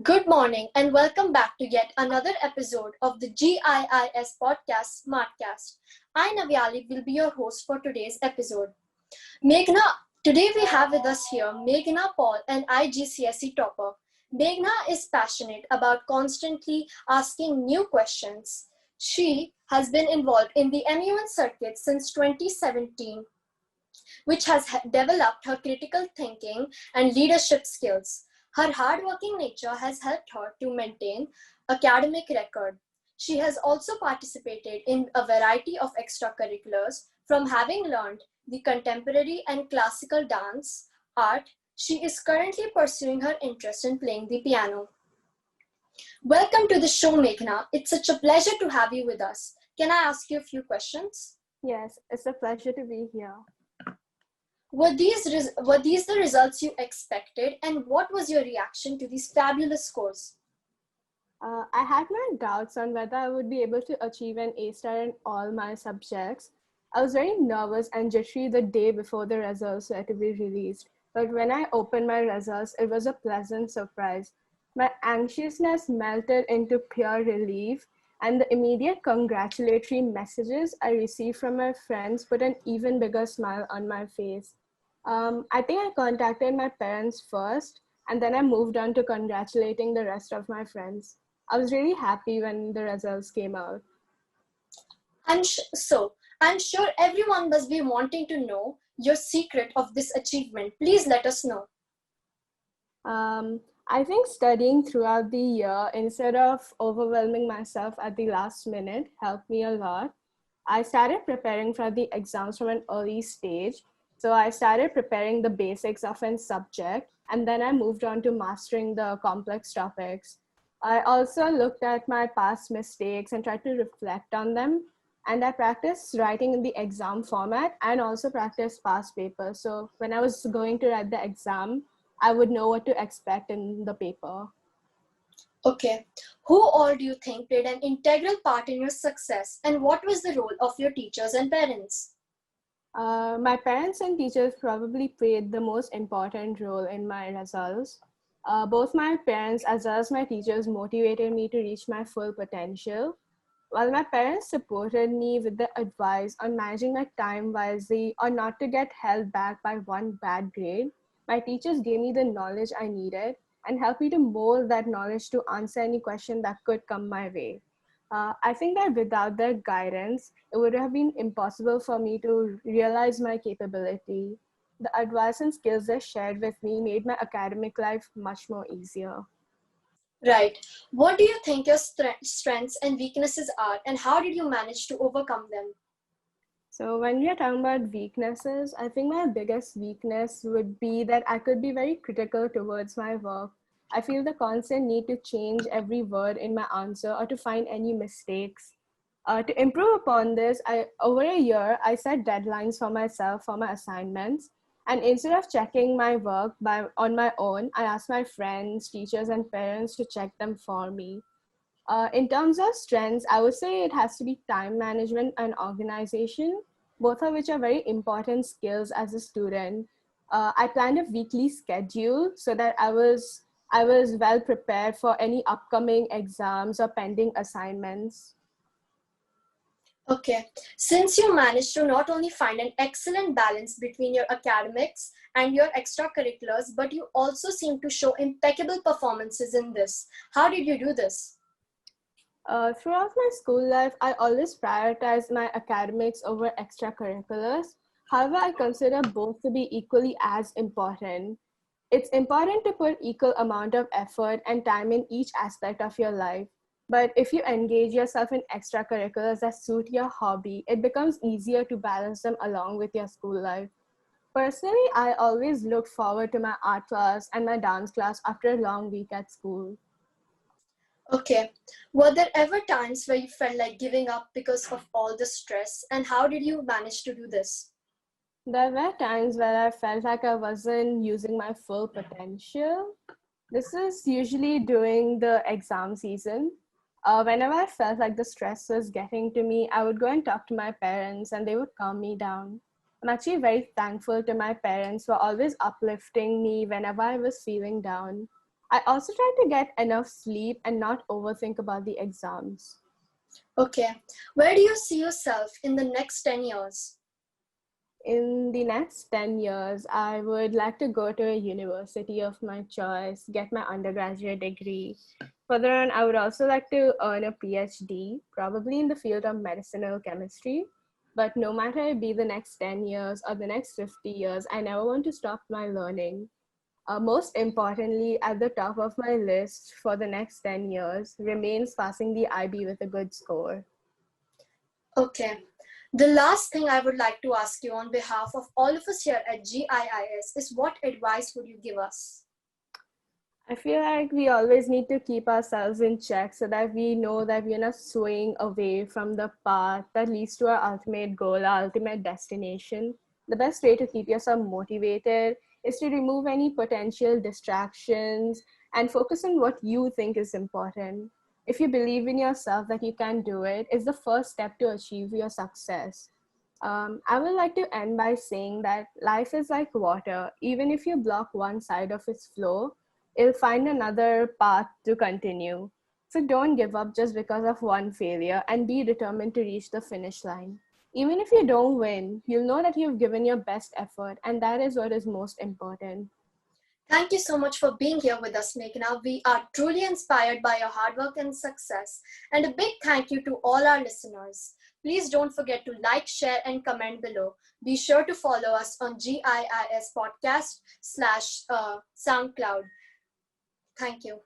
Good morning and welcome back to yet another episode of the GIIS podcast SmartCast. I Navyali will be your host for today's episode. Meghna, today we have with us here Meghna Paul, an IGCSE Topper. Meghna is passionate about constantly asking new questions. She has been involved in the MUN circuit since 2017, which has developed her critical thinking and leadership skills. Her hardworking nature has helped her to maintain academic record. She has also participated in a variety of extracurriculars. From having learned the contemporary and classical dance, art, she is currently pursuing her interest in playing the piano. Welcome to the show, Meghna. It's such a pleasure to have you with us. Can I ask you a few questions? Yes, it's a pleasure to be here. Were these the results you expected, and what was your reaction to these fabulous scores? I had my doubts on whether I would be able to achieve an A star in all my subjects. I was very nervous and jittery the day before the results were to be released. But when I opened my results, it was a pleasant surprise. My anxiousness melted into pure relief, and the immediate congratulatory messages I received from my friends put an even bigger smile on my face. I think I contacted my parents first, and then I moved on to congratulating the rest of my friends. I was really happy when the results came out. I'm sure everyone must be wanting to know your secret of this achievement. Please let us know. I think studying throughout the year instead of overwhelming myself at the last minute helped me a lot. I started preparing for the exams from an early stage. So I started preparing the basics of a subject, and then I moved on to mastering the complex topics. I also looked at my past mistakes and tried to reflect on them. And I practiced writing in the exam format and also practiced past papers. So when I was going to write the exam, I would know what to expect in the paper. Okay. Who all do you think played an integral part in your success, and what was the role of your teachers and parents? My parents and teachers probably played the most important role in my results. Both my parents as well as my teachers motivated me to reach my full potential. While my parents supported me with the advice on managing my time wisely or not to get held back by one bad grade, my teachers gave me the knowledge I needed and helped me to mold that knowledge to answer any question that could come my way. I think that without their guidance, it would have been impossible for me to realize my capability. The advice and skills they shared with me made my academic life much more easier. Right. What do you think your strengths and weaknesses are, and how did you manage to overcome them? So when we are talking about weaknesses, I think my biggest weakness would be that I could be very critical towards my work. I feel the constant need to change every word in my answer or to find any mistakes. To improve upon this, over a year, I set deadlines for myself for my assignments. And instead of checking my work on my own, I asked my friends, teachers, and parents to check them for me. In terms of strengths, I would say it has to be time management and organization, both of which are very important skills as a student. I planned a weekly schedule so that I was well prepared for any upcoming exams or pending assignments. Okay. Since you managed to not only find an excellent balance between your academics and your extracurriculars, but you also seem to show impeccable performances in this. How did you do this? Throughout my school life, I always prioritized my academics over extracurriculars. However, I consider both to be equally as important. It's important to put equal amount of effort and time in each aspect of your life. But if you engage yourself in extracurriculars that suit your hobby, it becomes easier to balance them along with your school life. Personally, I always look forward to my art class and my dance class after a long week at school. Okay. Were there ever times where you felt like giving up because of all the stress, and how did you manage to do this? There were times where I felt like I wasn't using my full potential. This is usually during the exam season. Whenever I felt like the stress was getting to me, I would go and talk to my parents and they would calm me down. I'm actually very thankful to my parents for always uplifting me whenever I was feeling down. I also try to get enough sleep and not overthink about the exams. Okay. Where do you see yourself in the next 10 years? In the next 10 years, I would like to go to a university of my choice, get my undergraduate degree. Further on, I would also like to earn a PhD, probably in the field of medicinal chemistry. But no matter it be the next 10 years or the next 50 years, I never want to stop my learning. Most importantly, at the top of my list for the next 10 years remains passing the IB with a good score. Okay. The last thing I would like to ask you on behalf of all of us here at GIIS is what advice would you give us? I feel like we always need to keep ourselves in check so that we know that we're not swaying away from the path that leads to our ultimate goal, our ultimate destination. The best way to keep yourself motivated is to remove any potential distractions and focus on what you think is important. If you believe in yourself that you can do it, it's the first step to achieve your success. I would like to end by saying that life is like water. Even if you block one side of its flow, it'll find another path to continue. So don't give up just because of one failure and be determined to reach the finish line. Even if you don't win, you'll know that you've given your best effort, and that is what is most important. Thank you so much for being here with us, Meghna. We are truly inspired by your hard work and success. And a big thank you to all our listeners. Please don't forget to like, share, and comment below. Be sure to follow us on GIIS podcast / SoundCloud. Thank you.